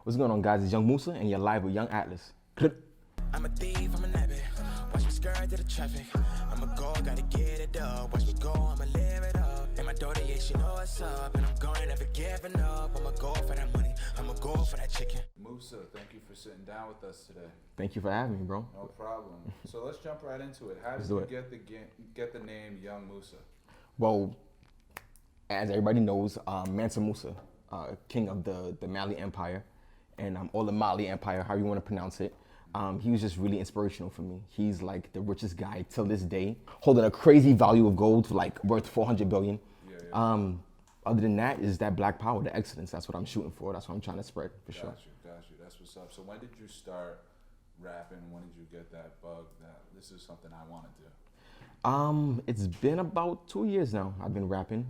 What's going on, guys? It's Young Musa, and you're live with Young Atlas. I'm a thief, I'm a nabbit. Watch me skirt to the traffic. I'm a go, gotta get it up. Watch me go, I'ma live it up. And my daughter, yeah, she know what's up. And I'm going, never giving up. I'ma go for that money. I'ma go for that chicken. Musa, thank you for sitting down with us today. Thank you for having me, bro. No problem. So let's jump right into it. How did do you it. get the name Young Musa? Well, as everybody knows, Mansa Musa, king of the Mali Empire, and or the Mali Empire, however you want to pronounce it. He was just really inspirational for me. He's like the richest guy till this day, holding a crazy value of gold, like worth 400 billion. Yeah. Other than that, is that black power, the excellence. That's what I'm shooting for. That's what I'm trying to spread, for sure. Got you. That's what's up. So when did you start rapping? When did you get that bug that this is something I want to do? It's been about 2 years now I've been rapping.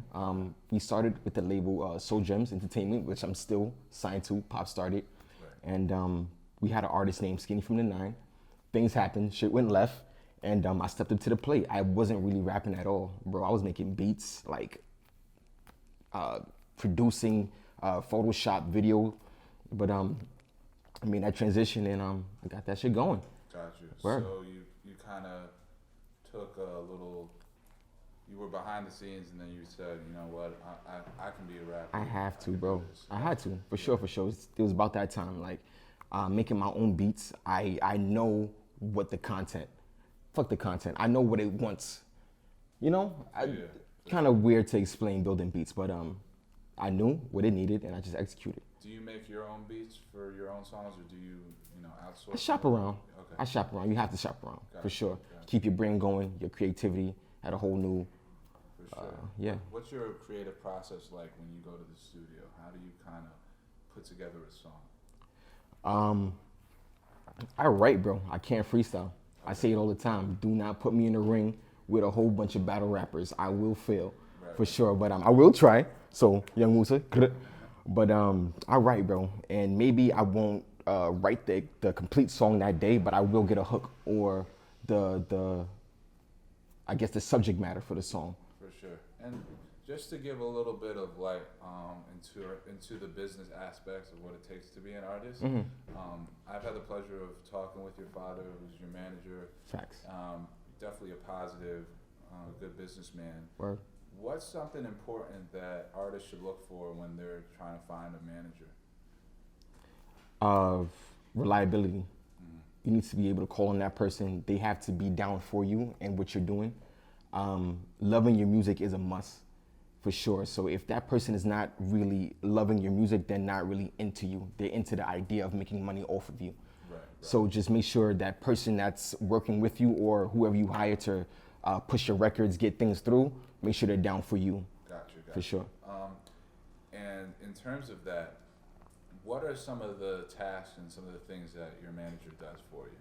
We started with the label Soul Gems Entertainment, which I'm still signed to. Pop started. Right. And we had an artist named Skinny from the Nine. Things happened, shit went left, and I stepped up to the plate. I wasn't really rapping at all, bro. I was making beats, like producing Photoshop video, but I made that transition and I got that shit going. Got you. Word. So you kind of took a little, you were behind the scenes and then you said, you know what, I can be a rapper. I have to, bro. I had to, for sure. It was about that time, like making my own beats. I know what the content, fuck the content. I know what it wants, you know? Kind of weird to explain building beats, but I knew what it needed and I just executed. Do you make your own beats for your own songs, or do you outsource? I shop around. Okay. I shop around. You have to shop around, Got for it, sure. got it. Keep your brain going, your creativity at a whole new, For sure. yeah. What's your creative process like when you go to the studio? How do you kind of put together a song? I write, bro. I can't freestyle. I say it all the time. Do not put me in a ring with a whole bunch of battle rappers. I will fail, for sure. But I will try. So, Young Musa. But I write, bro. And maybe I won't write the complete song that day, but I will get a hook or the subject matter for the song. For sure. And just to give a little bit of light into the business aspects of what it takes to be an artist, I've had the pleasure of talking with your father, who's your manager. Facts. Definitely a positive, good businessman. Word. What's something important that artists should look for when they're trying to find a manager? Reliability. You need to be able to call on that person. They have to be down for you and what you're doing. Loving your music is a must, for sure. So if that person is not really loving your music, they're not really into you. They're into the idea of making money off of you. Right. So just make sure that person that's working with you or whoever you hire to push your records, get things through, make sure they're down for you. Got you. For sure. And in terms of that, what are some of the tasks and some of the things that your manager does for you?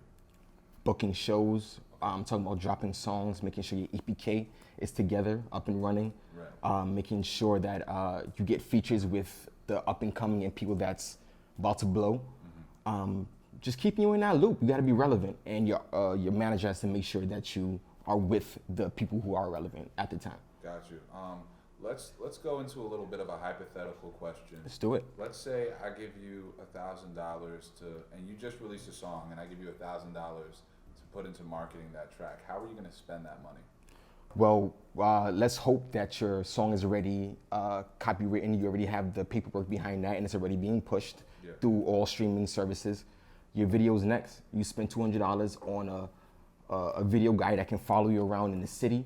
Booking shows. I'm talking about dropping songs, making sure your EPK is together, up and running. Right. Making sure that you get features with the up and coming and people that's about to blow. Just keeping you in that loop. You got to be relevant, and your manager has to make sure that you are with the people who are relevant at the time. Got you. Let's go into a little bit of a hypothetical question. Let's do it. Let's say I give you $1,000 and you just released a song, and I give you $1,000 to put into marketing that track. How are you going to spend that money? Well, let's hope that your song is already copywritten. You already have the paperwork behind that, and it's already being pushed through all streaming services. Your video's next. You spend $200 on a video guy that can follow you around in the city,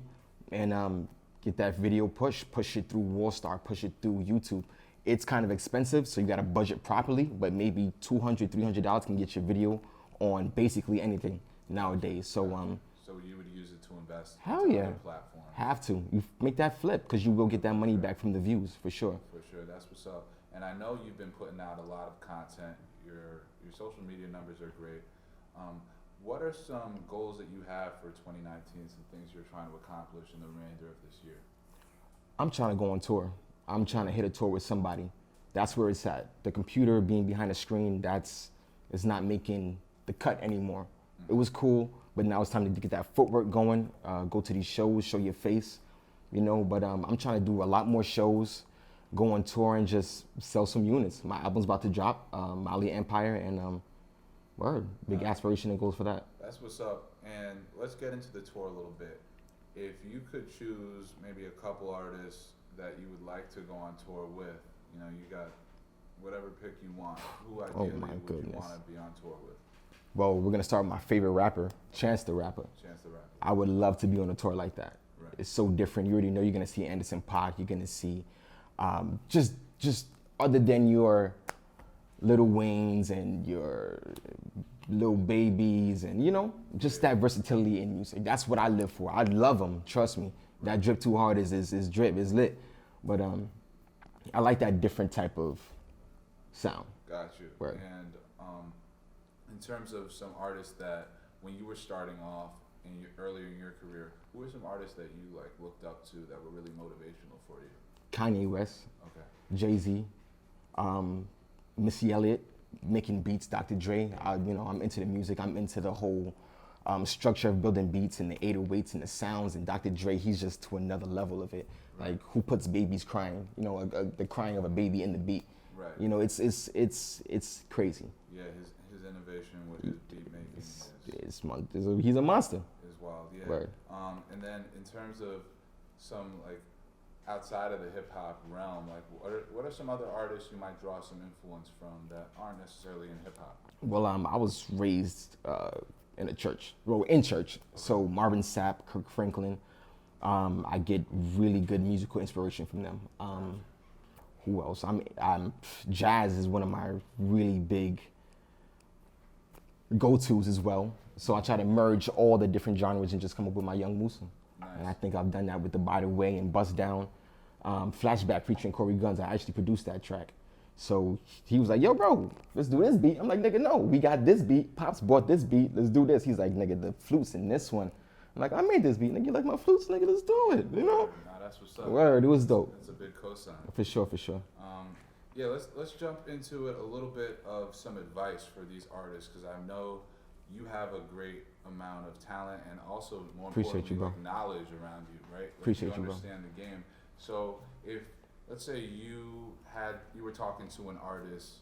and get that video push it through Wallstar, push it through YouTube. It's kind of expensive, so you got to budget properly, but maybe $200, $300 can get your video on basically anything nowadays. So you would use it to invest hell into yeah, other platforms. have to. You make that flip, because you will get that money back from the views, for sure. For sure, that's what's up. And I know you've been putting out a lot of content. Your social media numbers are great. What are some goals that you have for 2019, some things you're trying to accomplish in the remainder of this year? I'm trying to go on tour. I'm trying to hit a tour with somebody. That's where it's at. The computer being behind the screen, it's not making the cut anymore. It was cool, but now it's time to get that footwork going, go to these shows, show your face, but I'm trying to do a lot more shows, go on tour and just sell some units. My album's about to drop, Mali Empire, and word, big aspiration and goals for that. That's what's up. And let's get into the tour a little bit. If you could choose maybe a couple artists that you would like to go on tour with, you know, you got whatever pick you want. Who ideally would you want to be on tour with? Well, we're gonna start with my favorite rapper, Chance the Rapper. Chance the Rapper. I would love to be on a tour like that. Right. It's so different. You already know you're gonna see Anderson .Paak. You're gonna see just other than your Lil Waynes and your Lil Babies and, you know, just that versatility in music. That's what I live for. I love them. Trust me. That Drip Too Hard is drip. It's lit. But I like that different type of sound. Got you. Right. And in terms of some artists that when you were starting off earlier in your career, who were some artists that you like looked up to that were really motivational for you? Kanye West, Okay. Jay-Z, Missy Elliott, making beats, Dr. Dre. You know, I'm into the music. I'm into the whole structure of building beats and the 808s and the sounds. And Dr. Dre, he's just to another level of it. Right. Like, who puts babies crying? You know, the crying of a baby in the beat. Right. You know, it's crazy. Yeah, his innovation with his beat making He's a monster. is wild. Yeah. Word. And then in terms of some like outside of the hip hop realm, like what are some other artists you might draw some influence from that aren't necessarily in hip hop? Well, I was raised in a church, in church. So Marvin Sapp, Kirk Franklin, I get really good musical inspiration from them. Who else? Jazz is one of my really big go-tos as well. So I try to merge all the different genres and just come up with my young Musa. Nice. And I think I've done that with the By the Way and Bust Down. Flashback featuring Corey Guns. I actually produced that track. So he was like, yo, bro, let's do this beat. I'm like, nigga, no, we got this beat. Pops bought this beat. Let's do this. He's like, nigga, the flutes in this one. I'm like, I made this beat. Nigga, you like my flutes? Nigga, let's do it. You know? Nah, that's what's up. Word, it was dope. That's a big cosign. For sure, for sure. Yeah, let's jump into it a little bit of some advice for these artists, because I know you have a great amount of talent and also more Appreciate importantly, you, bro. like, knowledge around you, right? Like, Appreciate you, bro. understand the game. So if let's say you were talking to an artist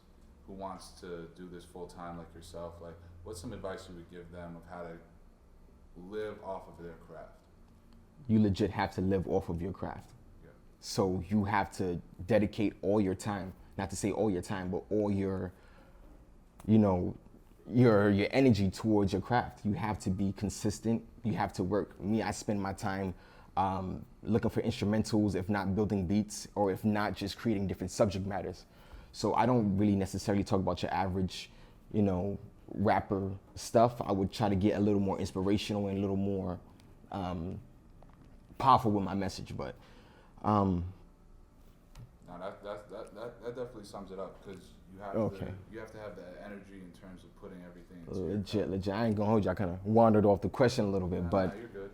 who wants to do this full time like yourself, like what's some advice you would give them of how to live off of their craft? You legit have to live off of your craft. Yeah. So you have to dedicate all your time, not to say all your time, but all your, you know, your energy towards your craft. You have to be consistent. You have to work. Me, I spend my time looking for instrumentals, if not building beats, or if not just creating different subject matters. So I don't really necessarily talk about your average, you know, rapper stuff. I would try to get a little more inspirational and a little more powerful with my message. But No, that definitely sums it up, because you have to have that energy in terms of putting everything into your legit. I ain't gonna hold you. I kind of wandered off the question a little bit, but no, you're good.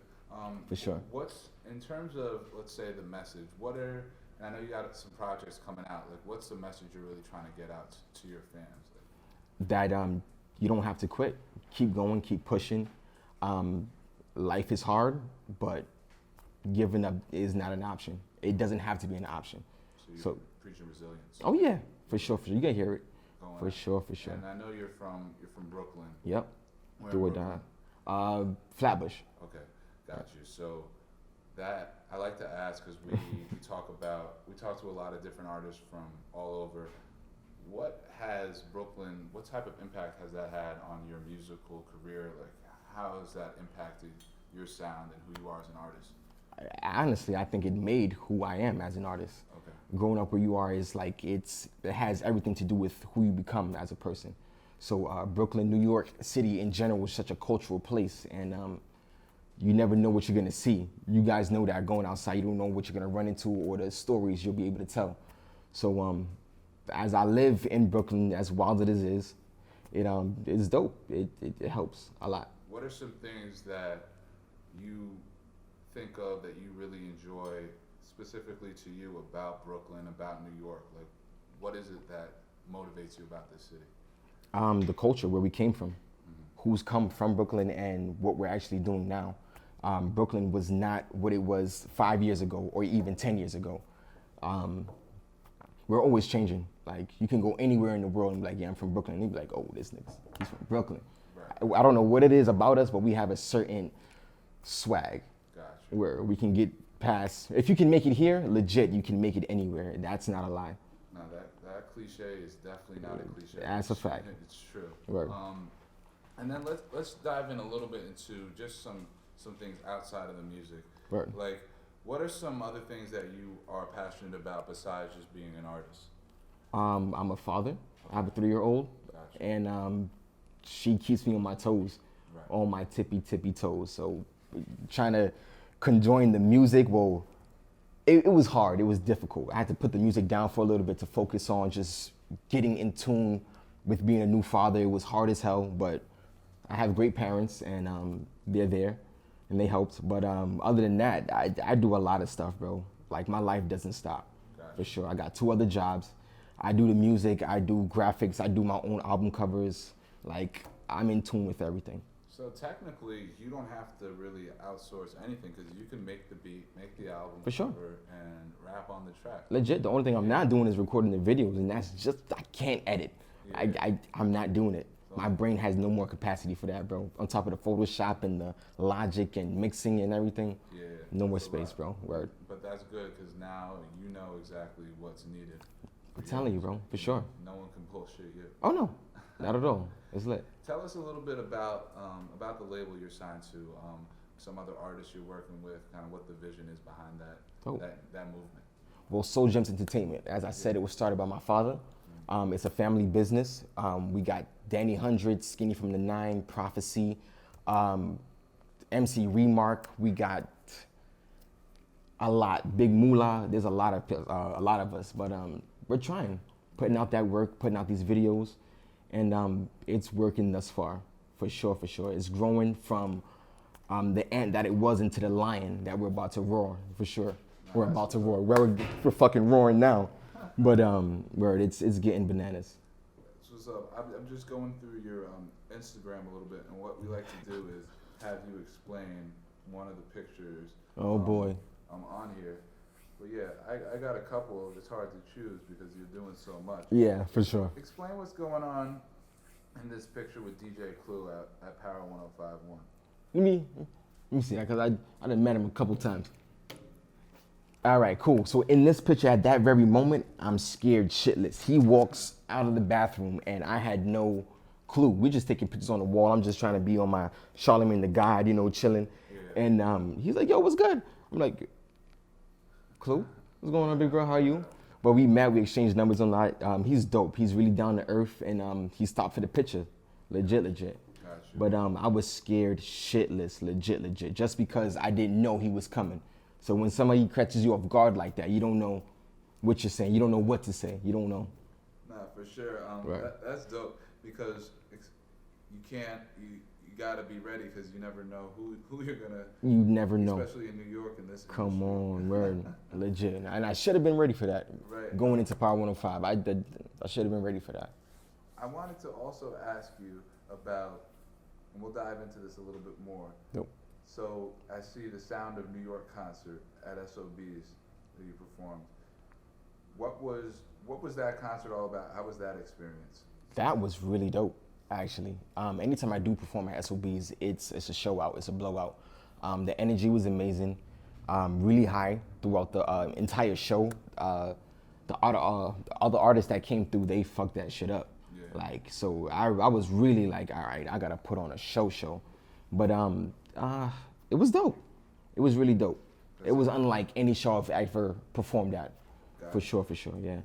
for sure. What's in terms of, let's say, the message? And I know you got some projects coming out. Like, what's the message you're really trying to get out to your fans? That you don't have to quit. Keep going. Keep pushing. Life is hard, but giving up is not an option. It doesn't have to be an option. So you're preaching resilience. Oh yeah, for sure. You can hear it. Going For out. sure. And I know you're from Brooklyn. Yep. Where Do in or die. Brooklyn? Flatbush. Okay, got you. So that I like to ask, because we talk to a lot of different artists from all over. What type of impact has that had on your musical career? Like, how has that impacted your sound and who you are as an artist? Honestly, I think it made who I am as an artist. Okay. Growing up where you are is like, it has everything to do with who you become as a person. So Brooklyn, New York City in general is such a cultural place, and you never know what you're gonna see. You guys know that going outside, you don't know what you're gonna run into or the stories you'll be able to tell. So as I live in Brooklyn, as wild as it is, it's dope. It helps a lot. What are some things that you think of that you really enjoy specifically to you about Brooklyn, about New York? Like, what is it that motivates you about this city? The culture, where we came from, who's come from Brooklyn, and what we're actually doing now. Brooklyn was not what it was 5 years ago or even 10 years ago. we're always changing. Like, you can go anywhere in the world and be like, yeah, I'm from Brooklyn. And you'd be like, oh, this nigga, he's from Brooklyn. Right. I don't know what it is about us, but we have a certain swag Gotcha. where we can get past. If you can make it here, legit, you can make it anywhere. That's not a lie. No, that cliche is definitely not a cliche. That's a fact. It's true. Right. And then let's dive in a little bit into just some things outside of the music. Right. Like, what are some other things that you are passionate about besides just being an artist? I'm a father. I have a 3-year-old, Gotcha. and she keeps me on my toes, Right. on my tippy toes. So trying to conjoin the music, well, it was hard. It was difficult. I had to put the music down for a little bit to focus on just getting in tune with being a new father. It was hard as hell, but I have great parents, and they're there, and they helped. But other than that, I do a lot of stuff, bro. Like, my life doesn't stop, Gotcha. for sure. I got 2 other jobs. I do the music, I do graphics, I do my own album covers. Like, I'm in tune with everything. So technically, you don't have to really outsource anything because you can make the beat, make the album For sure. cover, and rap on the track. Legit, the only thing I'm not doing is recording the videos, and that's just, I can't edit. Yeah. I'm not doing it. My brain has no more capacity for that, bro. On top of the Photoshop and the Logic and mixing and everything, Yeah. no more It's a space, lot. bro. Word. But that's good because now you know exactly what's needed. I'm telling you, bro, for sure. No one can bullshit you. Oh, no, not at all. It's lit. Tell us a little bit about the label you're signed to, some other artists you're working with, kind of what the vision is behind that Dope. that movement. Well, Soul Gems Entertainment, as I said, it was started by my father. It's a family business. We got Danny 100, Skinny from the 9, Prophecy, MC Remark. We got a lot. Big Moolah. There's a lot of us, but we're trying, putting out that work, putting out these videos, and it's working thus far, for sure, for sure. It's growing from the ant that it was into the lion that we're about to roar, for sure. We're about to roar. We're fucking roaring now, but word, it's getting bananas. So what's up? I'm just going through your Instagram a little bit, and what we like to do is have you explain one of the pictures. Oh boy. On here. But yeah, I got a couple. It's hard to choose because you're doing so much. Yeah, for sure. Explain what's going on in this picture with DJ Clue at Power 105.1. Let me see, because I done met him a couple times. All right, cool. So in this picture, at that very moment, I'm scared shitless. He walks out of the bathroom, and I had no clue. We just taking pictures on the wall. I'm just trying to be on my Charlemagne the God, chilling. Yeah. And he's like, yo, what's good? I'm like, Clue? What's going on, big girl? How are you? But we met, we exchanged numbers on that. He's dope. He's really down to earth, and he stopped for the picture. Legit. Gotcha. But I was scared shitless, legit, just because I didn't know he was coming. So when somebody catches you off guard like that, you don't know what you're saying. You don't know what to say. You don't know. Nah, for sure. Right. That's dope because you can't. You gotta be ready because you never know who you're gonna. You never know. Especially in New York in this. Come industry. on, word, legit. And I should have been ready for that. Right. Going into Power 105, I should have been ready for that. I wanted to also ask you about, and we'll dive into this a little bit more. Nope. So I see the Sound of New York concert at SOB's that you performed. What was that concert all about? How was that experience? That was really dope, actually. Anytime I do perform at SOB's, it's a show out, it's a blowout. The energy was amazing, really high throughout the entire show. The other artists that came through, they fucked that shit up. Yeah. Like, so I was really like, all right, I gotta put on a show. But it was dope. It was really dope. It was unlike any show I've ever performed at. For sure, yeah.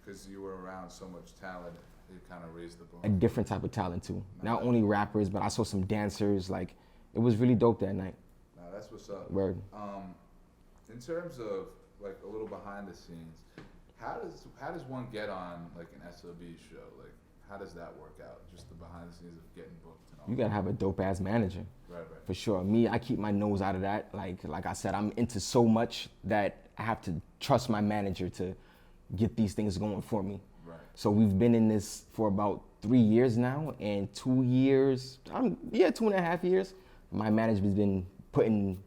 Because you were around so much talent, it kind of raised the bar. A different type of talent too. Not only rappers, but I saw some dancers. Like, it was really dope that night. Nah, that's what's up. Word. In terms of like a little behind the scenes, how does one get on like an SOB show? Like, how does that work out? Just the behind the scenes of getting booked and all. You gotta have a dope ass manager. Right. For sure. Me, I keep my nose out of that. Like I said, I'm into so much that I have to trust my manager to get these things going for me. Right. So we've been in this for about 3 years now, and 2 years, 2.5 years, my management's been putting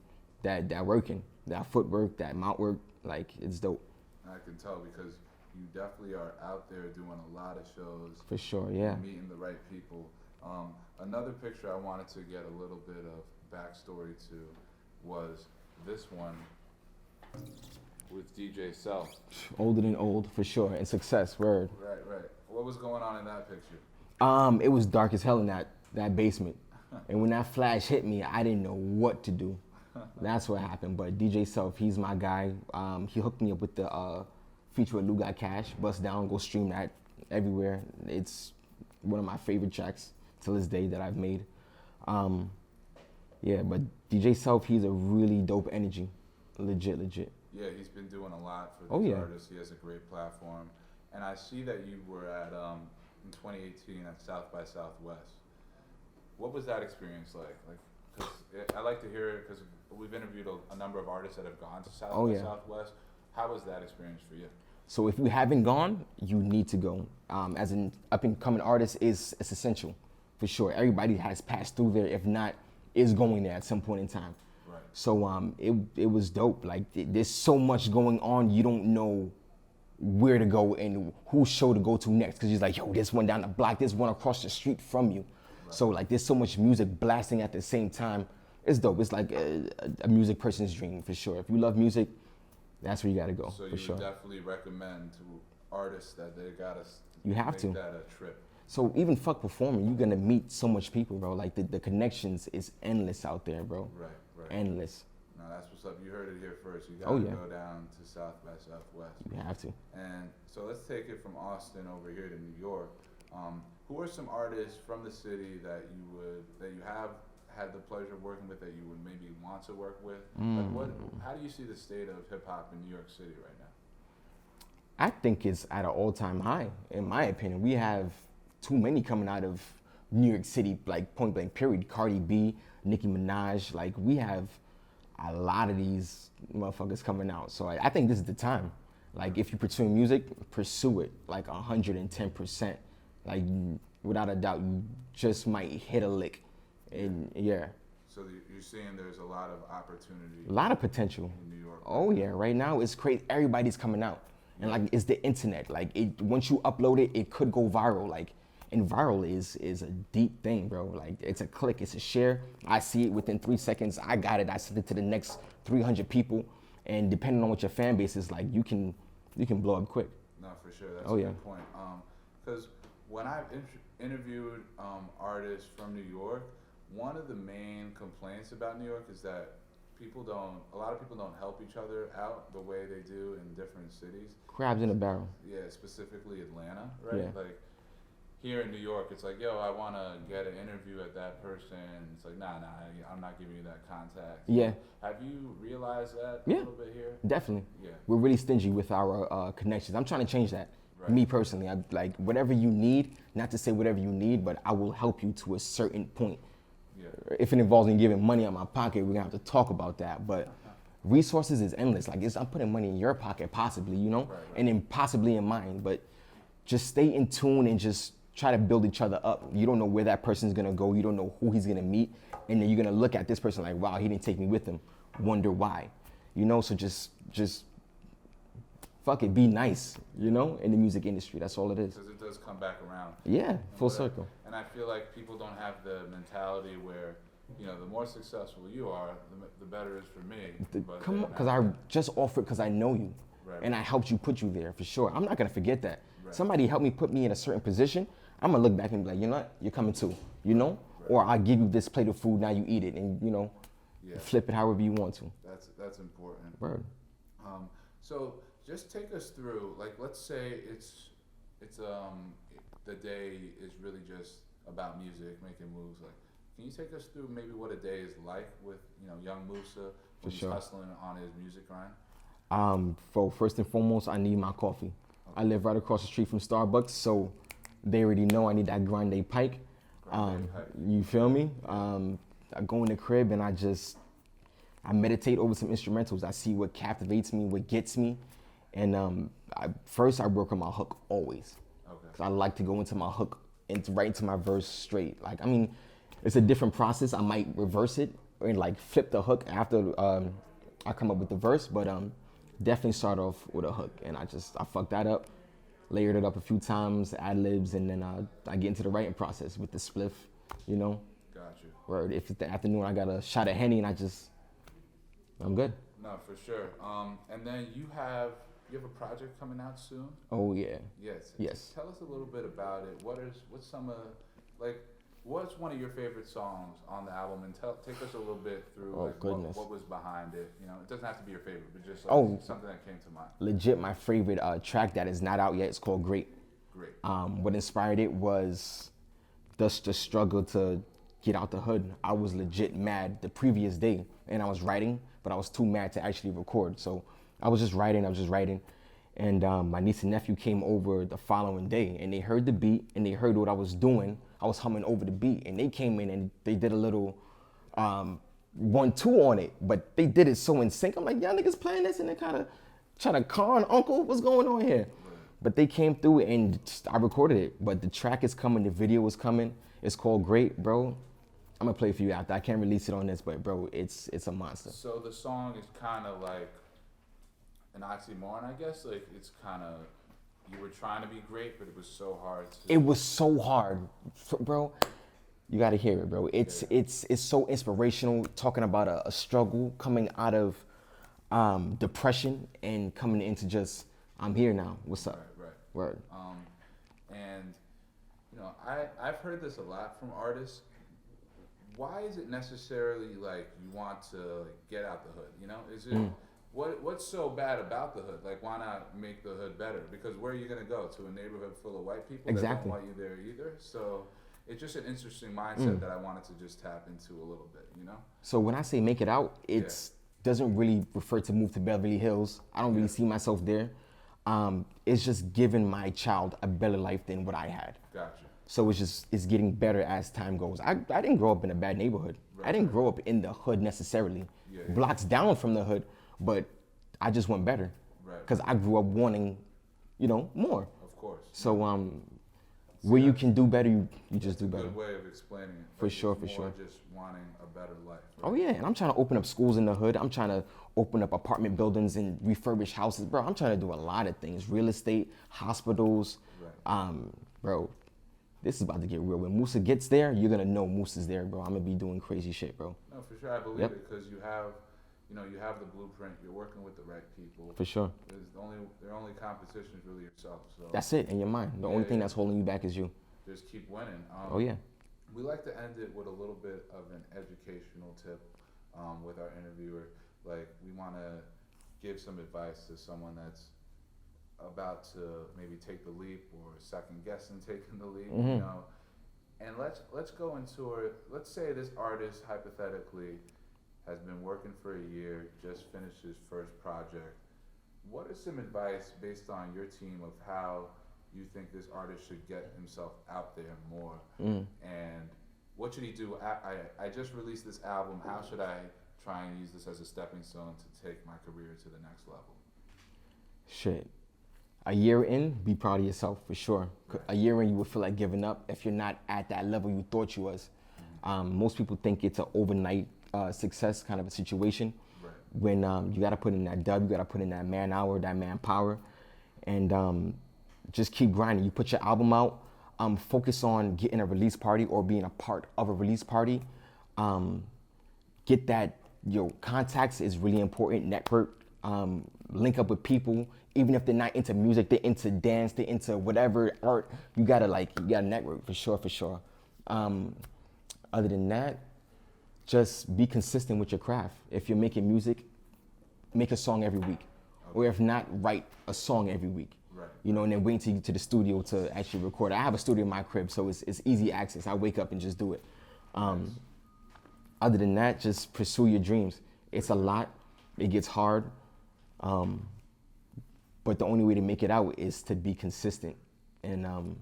that work in, that footwork, that mount work. Like, it's dope. I can tell because you definitely are out there doing a lot of shows. For sure, yeah. Meeting the right people. Another picture I wanted to get a little bit of backstory to was this one with DJ Self. Older than old, for sure, and success, word. Right. What was going on in that picture? It was dark as hell in that basement. And when that flash hit me, I didn't know what to do. That's what happened. But DJ Self, he's my guy. He hooked me up with the feature with Lou Got Cash. Bust Down, go stream that everywhere. It's one of my favorite tracks to this day that I've made. Yeah, but DJ Self, he's a really dope energy. Legit. Yeah, he's been doing a lot for these artists. He has a great platform. And I see that you were at, in 2018 at South by Southwest. What was that experience like? Cause I like to hear it because we've interviewed a number of artists that have gone to South by Southwest. How was that experience for you? So if you haven't gone, you need to go. As an up-and-coming artist, it's essential, for sure. Everybody has passed through there, if not, is going there at some point in time. Right. So it was dope. Like, there's so much going on, you don't know where to go and whose show to go to next. Because you're like, yo, this one down the block, this one across the street from you. Right. So like, there's so much music blasting at the same time. It's dope. It's like a music person's dream, for sure. If you love music, that's where you gotta go, so for sure. So you definitely recommend to artists that they gotta make that a trip. So even fuck performing, you're gonna meet so much people, bro. Like the connections is endless out there, bro. Right. Endless. No, that's what's up. You heard it here first. You gotta go down to South by Southwest. You have to. And so let's take it from Austin over here to New York. Who are some artists from the city that you have had the pleasure of working with that you would maybe want to work with? Like how do you see the state of hip hop in New York City right now? I think it's at an all-time high, in my opinion. We have too many coming out of New York City, like point blank period. Cardi B, Nicki Minaj, like we have a lot of these motherfuckers coming out. So I think this is the time. Like if you pursue music, pursue it like 110%. Like without a doubt, you just might hit a lick. And yeah. So you're seeing there's a lot of opportunity. A lot of potential. In New York. Oh yeah, right now it's crazy. Everybody's coming out. And like it's the internet. Like once you upload it, it could go viral. Like, and viral is a deep thing, bro. Like it's a click, it's a share. I see it within 3 seconds. I got it. I sent it to the next 300 people. And depending on what your fan base is like, you can blow up quick. No, for sure. That's a good point. Because when I've interviewed artists from New York, one of the main complaints about New York is that a lot of people don't help each other out the way they do in different cities. Crabs in a barrel. Yeah, specifically Atlanta, right? Yeah. Like here in New York, it's like, yo, I want to get an interview at that person. It's like, nah, I'm not giving you that contact. Yeah. Have you realized that a little bit here? Definitely. Yeah. We're really stingy with our connections. I'm trying to change that. Right. Me personally, I like whatever you need, not to say whatever you need, but I will help you to a certain point. Yeah. If it involves me giving money out of my pocket, we're gonna have to talk about that. But resources is endless. Like I'm putting money in your pocket, possibly, you know, and then possibly in mine. But just stay in tune and just try to build each other up. You don't know where that person's gonna go. You don't know who he's gonna meet, and then you're gonna look at this person like, wow, he didn't take me with him. Wonder why, you know? So just fuck it, be nice, you know, in the music industry. That's all it is. Because it does come back around. Yeah, full circle. And I feel like people don't have the mentality where, you know, the more successful you are, the better it is for me. Come on, because I just offered because I know you, and I helped you put you there, for sure. I'm not going to forget that. Right. Somebody helped me put me in a certain position, I'm going to look back and be like, you know what, you're coming too, you know? Right. Or I'll give you this plate of food, now you eat it, and, you know, flip it however you want to. That's important. Word. So just take us through, like, let's say it's the day is really just about music, making moves. Like, can you take us through maybe what a day is like with, you know, young Musa when he's hustling on his music grind? First and foremost, I need my coffee. Okay. I live right across the street from Starbucks, so they already know I need that grande pike. You feel me? I go in the crib and I meditate over some instrumentals. I see what captivates me, what gets me. And first I work on my hook always. Okay. Cause I like to go into my hook and right into my verse straight. Like, I mean, it's a different process. I might reverse it and like flip the hook after I come up with the verse, but definitely start off with a hook. And I fuck that up layered it up a few times, ad-libs, and then I get into the writing process with the spliff, you know. Got you. Or if it's the afternoon, I got a shot of Henny and I'm good. No, for sure. And then you have a project coming out soon? Oh yeah. Yes. Yes. Tell us a little bit about it. What's one of your favorite songs on the album, and take us a little bit through what was behind it. You know, it doesn't have to be your favorite, but just something that came to mind. Legit, my favorite track that is not out yet. It's called Great. Great. What inspired it was just the struggle to get out the hood. I was legit mad the previous day, and I was writing, but I was too mad to actually record. So I was just writing, and my niece and nephew came over the following day, and they heard the beat, and they heard what I was doing. I was humming over the beat, and they came in and they did a little 1-2 on it, but they did it so in sync. I'm like, y'all niggas playing this, and they kind of trying to con uncle, what's going on here? But they came through and I recorded it. But the track is coming, the video is coming. It's called Great, bro. I'm gonna play it for you after. I can't release it on this, but bro, it's a monster. So the song is kind of like an oxymoron, I guess. Like it's kind of, you were trying to be great, but it was so hard. It was so hard, bro. You gotta hear it, bro. It's so inspirational. Talking about a struggle coming out of depression and coming into just, I'm here now. What's up? Right. Word. And you know, I've heard this a lot from artists. Why is it necessarily like you want to get out the hood? You know, is it what's so bad about the hood? Like, why not make the hood better? Because where are you gonna go? To a neighborhood full of white people that don't want you there either. So it's just an interesting mindset that I wanted to just tap into a little bit. You know. So when I say make it out, it's doesn't really refer to move to Beverly Hills. I don't really see myself there. It's just giving my child a better life than what I had. Gotcha. So it's getting better as time goes. I didn't grow up in a bad neighborhood. Right. I didn't grow up in the hood necessarily. Blocks down from the hood, but I just went better. Right. Because I grew up wanting, more. Of course. So where you can do better, you just do better. Good way of explaining it. For sure. Just wanting a better life. Right? Oh yeah, and I'm trying to open up schools in the hood. I'm trying to open up apartment buildings and refurbish houses, bro. I'm trying to do a lot of things. Real estate, hospitals, bro. This is about to get real. When Musa gets there, you're gonna know Musa's there, bro. I'm gonna be doing crazy shit, bro. No, for sure, I believe it, because you have the blueprint. You're working with the right people. For sure. Their only competition is really yourself. So that's it, in your mind. The only thing that's holding you back is you. Just keep winning. Oh yeah. We like to end it with a little bit of an educational tip with our interviewer. Like, we want to give some advice to someone that's about to maybe take the leap or second guessing taking the leap, you know. And let's go into it. Let's say this artist hypothetically has been working for a year, just finished his first project. What is some advice based on your team of how you think this artist should get himself out there more? And what should he do? I just released this album. How should I try and use this as a stepping stone to take my career to the next level? Shit. A year in, be proud of yourself for sure. A year in, you would feel like giving up if you're not at that level you thought you was. Most people think it's an overnight success kind of a situation. Right. When you got to put in that dub, you got to put in that man hour, that manpower, and just keep grinding. You put your album out, focus on getting a release party or being a part of a release party. Get that, contacts is really important. Network, link up with people. Even if they're not into music, they're into dance, they're into whatever art, you gotta network for sure. Other than that, just be consistent with your craft. If you're making music, make a song every week. Okay. Or if not, write a song every week. Right. And then wait till you get to the studio to actually record. I have a studio in my crib, so it's easy access. I wake up and just do it. Nice. Other than that, just pursue your dreams. It's a lot, it gets hard. But the only way to make it out is to be consistent. And I'm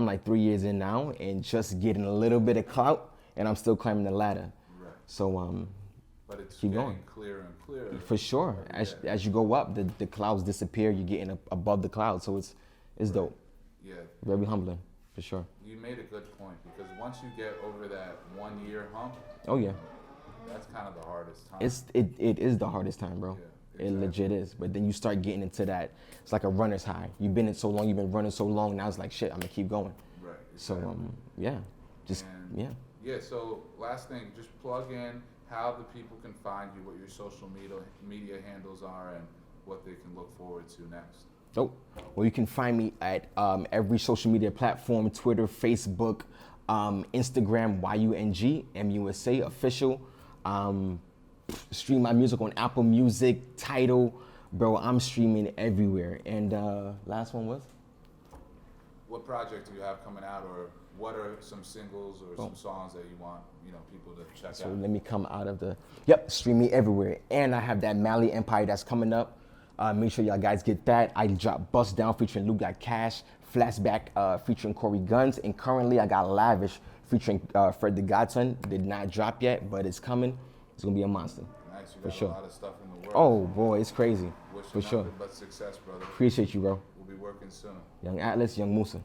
like 3 years in now and just getting a little bit of clout, and I'm still climbing the ladder. Right. So but it's keep getting going. Clearer and clearer. For sure. As you go up, the clouds disappear. You're getting above the clouds. So it's dope. Yeah. Very humbling, for sure. You made a good point, because once you get over that 1 year hump, oh yeah, that's kind of the hardest time. It is the hardest time, bro. Yeah. It legit is. But then you start getting into that. It's like a runner's high. You've been in so long. You've been running so long. Now it's like shit. I'm gonna keep going. Right. So yeah, just And yeah. Yeah. So last thing, just plug in how the people can find you, what your social media handles are, and what they can look forward to next. Oh, well, you can find me at every social media platform: Twitter, Facebook, Instagram, YUNG, MUSA official. Stream my music on Apple Music, Tidal. Bro, I'm streaming everywhere. And last one was? What project do you have coming out, or what are some singles or some songs that you want, people to check So out? let me come out of the, yep, stream me everywhere. And I have that Mali Empire that's coming up. Make sure y'all guys get that. I dropped Bust Down featuring Luke Got Cash, Flashback featuring Corey Guns, and currently I got Lavish featuring Fred the Godson. Did not drop yet, but it's coming. It's gonna be a monster. Nice, you for got sure. a lot of stuff in the works. Oh boy, it's crazy. Wish For you sure. nothing but success, brother. Appreciate you, bro. We'll be working soon. Young Atlas, Young Musa.